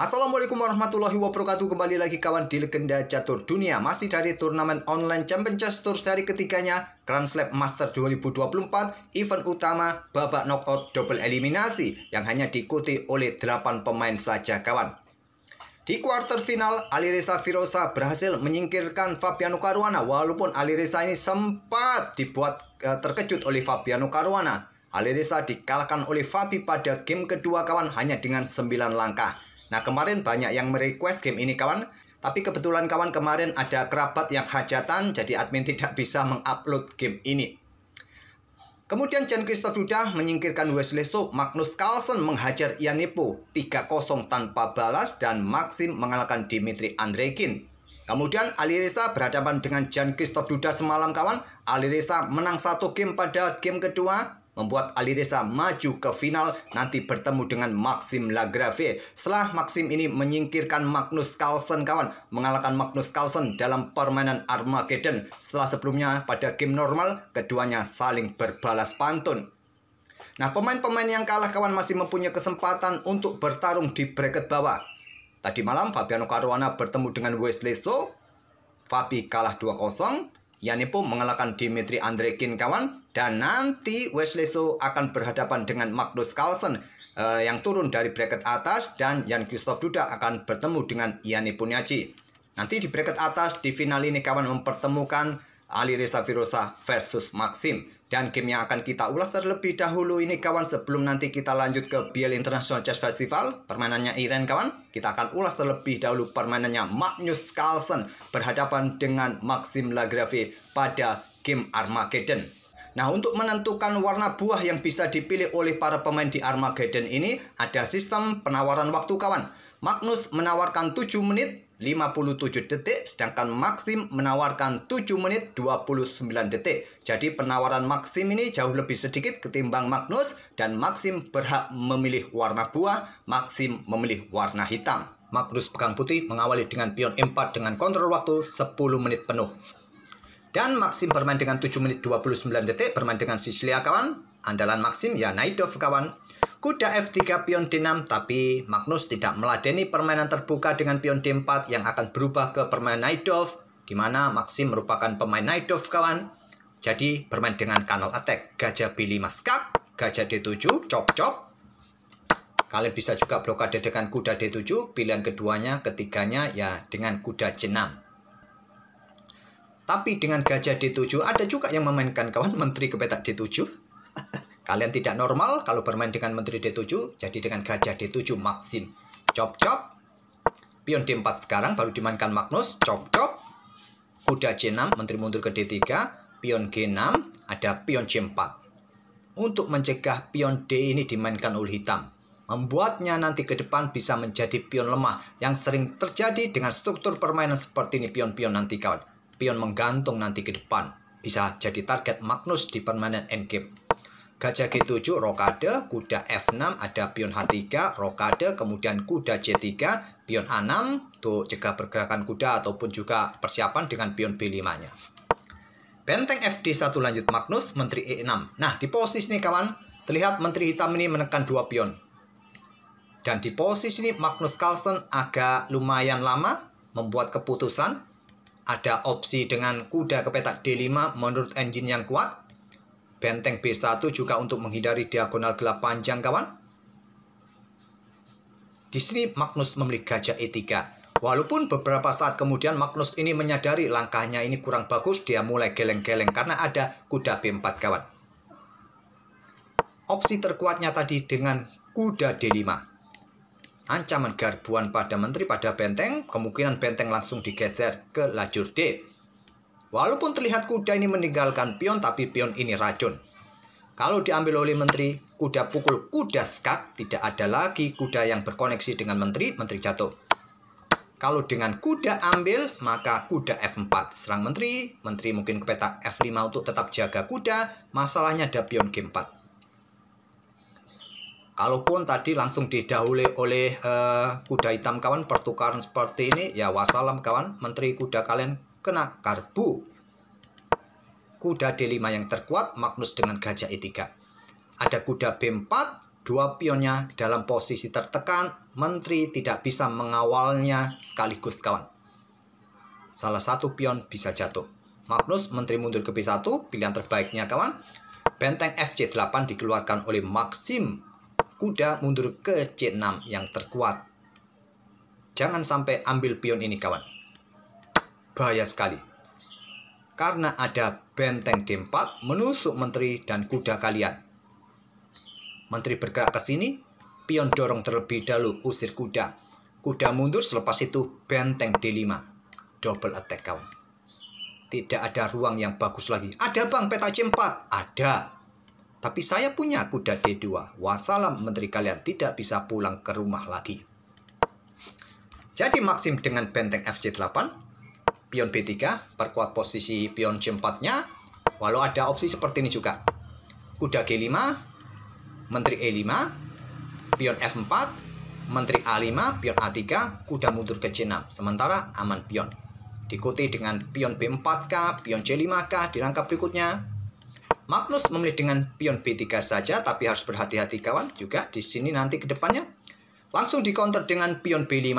Assalamualaikum warahmatullahi wabarakatuh. Kembali lagi kawan di Legenda Catur Dunia. Masih dari turnamen online Champion Chess Tour seri ketiganya Grand Slam Master 2024, event utama babak knockout double eliminasi yang hanya diikuti oleh 8 pemain saja kawan. Di quarter final, Alireza Firoza berhasil menyingkirkan Fabiano Caruana. Walaupun Alireza ini sempat dibuat terkejut oleh Fabiano Caruana, Alireza dikalahkan oleh Fabi pada game kedua kawan hanya dengan 9 langkah. Nah, kemarin banyak yang merequest game ini kawan, tapi kebetulan kawan kemarin ada kerabat yang hajatan, jadi admin tidak bisa mengupload game ini. Kemudian Jan-Christoph Duda menyingkirkan Wesley So, Magnus Carlsen menghajar Ian Nepomuk 3-0 tanpa balas, dan Maxim mengalahkan Dmitry Andreikin. Kemudian Alireza berhadapan dengan Jan-Christoph Duda semalam kawan. Alireza menang 1 game pada game kedua, membuat Alireza maju ke final, nanti bertemu dengan Maxim Lagrave. Setelah Maxim ini menyingkirkan Magnus Carlsen kawan, mengalahkan Magnus Carlsen dalam permainan Armageddon. Setelah sebelumnya pada game normal, keduanya saling berbalas pantun. Nah, pemain-pemain yang kalah kawan masih mempunyai kesempatan untuk bertarung di bracket bawah. Tadi malam Fabiano Caruana bertemu dengan Wesley So, Fabi kalah 2-0. Ian Nepomuk mengalahkan Dmitry Andreikin kawan, dan nanti Wesley So akan berhadapan dengan Magnus Carlsen yang turun dari bracket atas, dan Jan-Christoph Duda akan bertemu dengan Ian Nepomuk. Nanti di bracket atas di final ini kawan mempertemukan Alireza Firoza versus Maxim, dan game yang akan kita ulas terlebih dahulu ini kawan sebelum nanti kita lanjut ke Biel International Chess Festival, permainannya Iren kawan. Kita akan ulas terlebih dahulu permainannya Magnus Carlsen berhadapan dengan Maxim Lagrave pada game Armageddon. Nah, untuk menentukan warna buah yang bisa dipilih oleh para pemain di Armageddon ini, ada sistem penawaran waktu kawan. Magnus menawarkan 7 menit 57 detik, sedangkan Maxim menawarkan 7 menit 29 detik. Jadi penawaran Maxim ini jauh lebih sedikit ketimbang Magnus, dan Maxim berhak memilih warna buah, Maxim memilih warna hitam. Magnus pegang putih mengawali dengan pion E4 dengan kontrol waktu 10 menit penuh. Dan Maxim bermain dengan 7 menit 29 detik, bermain dengan Sicilia kawan. Andalan Maxim ya Najdov kawan. Kuda F3 pion D6, tapi Magnus tidak meladeni permainan terbuka dengan pion D4 yang akan berubah ke permainan Najdov, di mana Maxim merupakan pemain Najdov kawan. Jadi bermain dengan kanal attack, gajah B5 skak, gajah D7, chop. Kalian bisa juga blokade dengan kuda D7, pilihan keduanya, ketiganya ya dengan kuda C6. Tapi dengan gajah D7 ada juga yang memainkan kawan menteri ke petak D7. Kalian tidak normal kalau bermain dengan menteri D7, jadi dengan gajah D7 Maxim. Chop. Pion D4 sekarang baru dimainkan Magnus, chop. Kuda C6, menteri mundur ke D3, pion G6, ada pion C4. Untuk mencegah pion D ini dimainkan oleh hitam, membuatnya nanti ke depan bisa menjadi pion lemah, yang sering terjadi dengan struktur permainan seperti ini pion-pion nanti kawan. Pion menggantung nanti ke depan, bisa jadi target Magnus di permainan endgame. Gajah G7, rokade, kuda F6, ada pion H3, rokade, kemudian kuda C3, pion A6, untuk cegah pergerakan kuda ataupun juga persiapan dengan pion B5-nya. Benteng FD1 lanjut Magnus, menteri E6. Nah, di posisi ini kawan, terlihat menteri hitam ini menekan 2 pion. Dan di posisi ini Magnus Carlsen agak lumayan lama membuat keputusan. Ada opsi dengan kuda ke petak D5 menurut engine yang kuat. Benteng B1 juga untuk menghindari diagonal gelap panjang kawan. Di sini Magnus memilih gajah E3. Walaupun beberapa saat kemudian Magnus ini menyadari langkahnya ini kurang bagus, dia mulai geleng-geleng karena ada kuda B4 kawan. Opsi terkuatnya tadi dengan kuda D5. Ancaman garbuan pada menteri pada benteng, kemungkinan benteng langsung digeser ke lajur D. Walaupun terlihat kuda ini meninggalkan pion, tapi pion ini racun. Kalau diambil oleh menteri, kuda pukul kuda skak, tidak ada lagi kuda yang berkoneksi dengan menteri jatuh. Kalau dengan kuda ambil, maka kuda F4, serang menteri mungkin ke petak F5 untuk tetap jaga kuda, masalahnya ada pion G4. Kalaupun tadi langsung didahului oleh kuda hitam kawan, pertukaran seperti ini, ya wassalam kawan, menteri kuda kalian kena karbu. Kuda D5 yang terkuat, Magnus dengan gajah E3. Ada kuda B4, Dua pionnya dalam posisi tertekan, menteri tidak bisa mengawalnya sekaligus kawan. Salah satu pion bisa jatuh. Magnus, menteri mundur ke B1, pilihan terbaiknya kawan. Benteng FC8 dikeluarkan oleh Maxim. Kuda mundur ke C6 yang terkuat. Jangan sampai ambil pion ini kawan. Bahaya sekali. Karena ada benteng D4 menusuk menteri dan kuda kalian. Menteri bergerak ke sini, pion dorong terlebih dahulu usir kuda. Kuda mundur, selepas itu benteng D5. Double attack kawan. Tidak ada ruang yang bagus lagi. Ada bang peta C4? Ada. Tapi saya punya kuda D2. Wassalam menteri kalian tidak bisa pulang ke rumah lagi. Jadi Maxim dengan benteng FC8. Pion B3, perkuat posisi pion C4-nya. Walau ada opsi seperti ini juga. Kuda G5. Menteri E5, pion F4, menteri A5, pion A3, kuda mundur ke C6. Sementara aman pion. Diikuti dengan pion B4K, pion C5K di langkah berikutnya. Magnus memilih dengan pion B3 saja, tapi harus berhati-hati kawan juga di sini nanti ke depannya. Langsung dikonter dengan pion B5.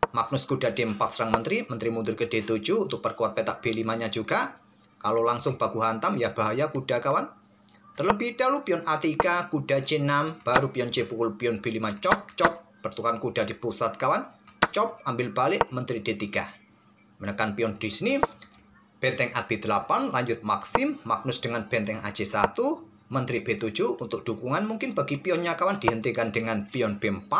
Magnus kuda D4 serang menteri, menteri mundur ke D7 untuk perkuat petak B5-nya juga. Kalau langsung baku hantam ya bahaya kuda kawan. Terlebih dahulu pion A3, kuda C6, baru pion C pukul pion B5, cop, pertukaran kuda di pusat kawan, cop, ambil balik, menteri D3. Menekan pion di sini, benteng AB8, lanjut Maxim, Magnus dengan benteng AC1, menteri B7, untuk dukungan mungkin bagi pionnya kawan dihentikan dengan pion B4,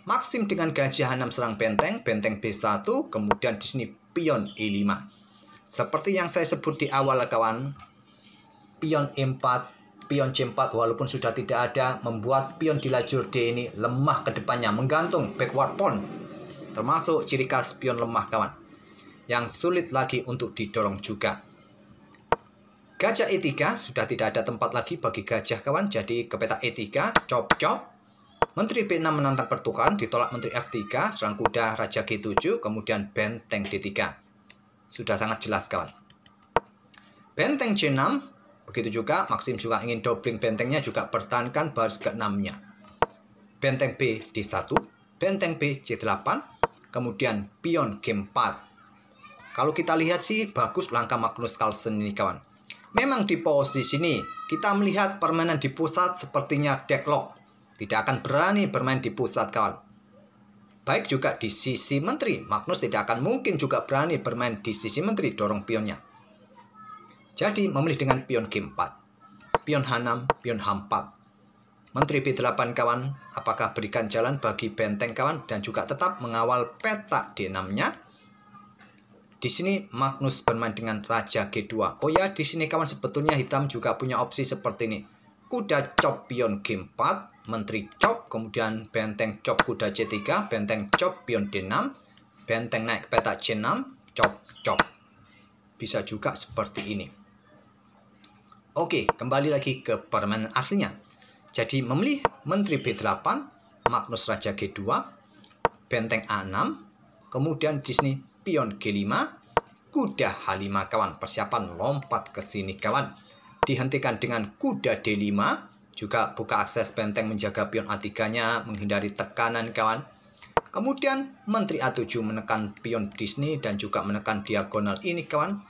Maxim dengan gajah 6 serang benteng, benteng B1, kemudian di sini pion E5. Seperti yang saya sebut di awal kawan, pion E4, pion C4 walaupun sudah tidak ada, membuat pion di lajur D ini lemah ke depannya, menggantung backward pawn. Termasuk ciri khas pion lemah kawan, yang sulit lagi untuk didorong juga. Gajah E3 sudah tidak ada tempat lagi bagi gajah kawan, jadi ke peta E3, cop. Menteri B6 menantang pertukaran, ditolak menteri F3, serang kuda raja G7, kemudian benteng D3. Sudah sangat jelas kawan. Benteng C6, begitu juga, Maxim juga ingin doubling bentengnya, juga pertahankan baris ke-6-nya. Benteng B D1, benteng B C8, kemudian pion G4. Kalau kita lihat sih, bagus langkah Magnus Carlsen ini kawan. Memang di posisi ini, kita melihat permainan di pusat sepertinya deadlock. Tidak akan berani bermain di pusat kawan. Baik juga di sisi menteri, Magnus tidak akan mungkin juga berani bermain di sisi menteri, dorong pionnya. Jadi memilih dengan pion G4, pion H6, pion H4. Menteri B8 kawan, apakah berikan jalan bagi benteng kawan dan juga tetap mengawal petak D6-nya. Di sini Magnus bermain dengan raja G2. Oh ya, di sini kawan sebetulnya hitam juga punya opsi seperti ini. Kuda cop pion G4, menteri cop, kemudian benteng cop kuda C3, benteng cop pion D6, benteng naik petak C6, cop. Bisa juga seperti ini. Oke, kembali lagi ke permainan aslinya. Jadi memilih menteri B8, Magnus raja G2, benteng A6, kemudian di sini pion G5, kuda H5 kawan. Persiapan lompat ke sini kawan. Dihentikan dengan kuda D5, juga buka akses benteng menjaga pion A3-nya, menghindari tekanan kawan. Kemudian menteri A7 menekan pion di sini dan juga menekan diagonal ini kawan.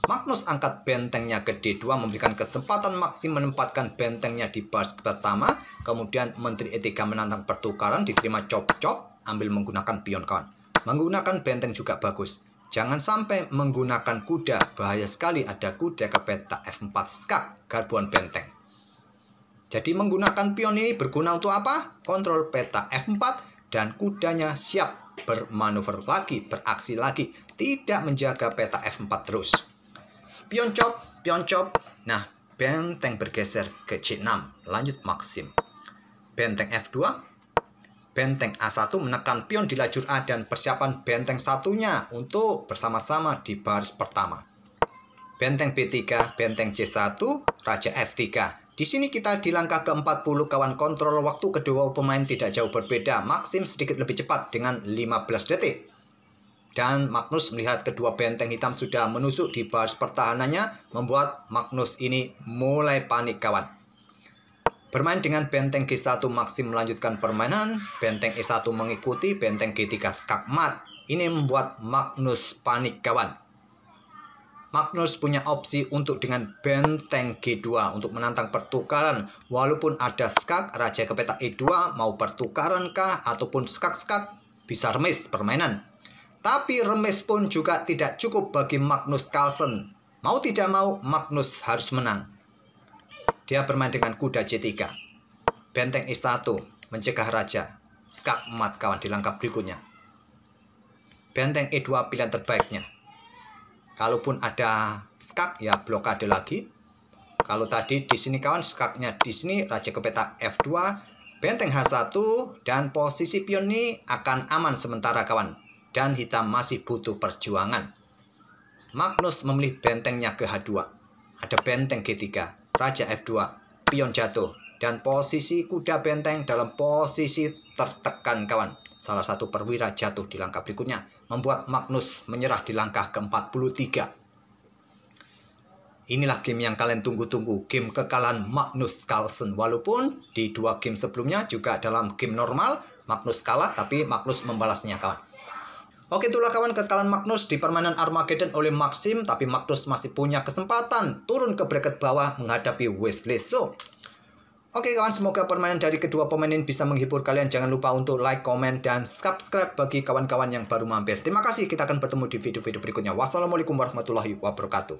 Magnus angkat bentengnya ke D2, memberikan kesempatan Maxim menempatkan bentengnya di baris pertama. Kemudian menteri E3 menantang pertukaran, diterima cop, ambil menggunakan pion kawan. Menggunakan benteng juga bagus. Jangan sampai menggunakan kuda, bahaya sekali ada kuda ke peta F4 skak, garbuan benteng. Jadi menggunakan pion ini berguna untuk apa? Kontrol peta F4 dan kudanya siap bermanuver lagi, beraksi lagi, tidak menjaga peta F4 terus. Pion cop. Nah, benteng bergeser ke C6. Lanjut Maxim. Benteng F2. Benteng A1 menekan pion di lajur A dan persiapan benteng satunya untuk bersama-sama di baris pertama. Benteng B3, benteng C1, raja F3. Di sini kita di langkah ke-40 kawan, kontrol waktu kedua pemain tidak jauh berbeda. Maxim sedikit lebih cepat dengan 15 detik. Dan Magnus melihat kedua benteng hitam sudah menusuk di baris pertahanannya, membuat Magnus ini mulai panik kawan. Bermain dengan benteng G1 Maxim melanjutkan permainan, benteng E1 mengikuti, benteng G3 skak mat. Ini membuat Magnus panik kawan. Magnus punya opsi untuk dengan benteng G2 untuk menantang pertukaran. Walaupun ada skak, raja ke petak E2, mau pertukaran kah ataupun skak-skak, bisa remis permainan. Tapi remis pun juga tidak cukup bagi Magnus Carlsen. Mau tidak mau, Magnus harus menang. Dia bermain dengan kuda C3. Benteng E1 mencegah raja. Skak mat kawan di langkah berikutnya. Benteng E2 pilihan terbaiknya. Kalaupun ada skak ya blokade lagi. Kalau tadi di sini kawan skaknya di sini, raja ke petak F2, benteng H1 dan posisi pion ini akan aman sementara kawan. Dan hitam masih butuh perjuangan. Magnus memilih bentengnya ke H2. Ada benteng G3, raja F2, pion jatuh, dan posisi kuda benteng dalam posisi tertekan kawan. Salah satu perwira jatuh di langkah berikutnya, membuat Magnus menyerah di langkah ke-43. Inilah game yang kalian tunggu-tunggu, game kekalahan Magnus Carlsen. Walaupun di 2 game sebelumnya juga dalam game normal, Magnus kalah, tapi Magnus membalasnya kawan. Oke, itulah kawan kekalahan Magnus di permainan Armageddon oleh Maxim, tapi Magnus masih punya kesempatan turun ke bracket bawah menghadapi Wesley So. Oke kawan, semoga permainan dari kedua pemain ini bisa menghibur kalian. Jangan lupa untuk like, komen, dan subscribe bagi kawan-kawan yang baru mampir. Terima kasih, kita akan bertemu di video-video berikutnya. Wassalamualaikum warahmatullahi wabarakatuh.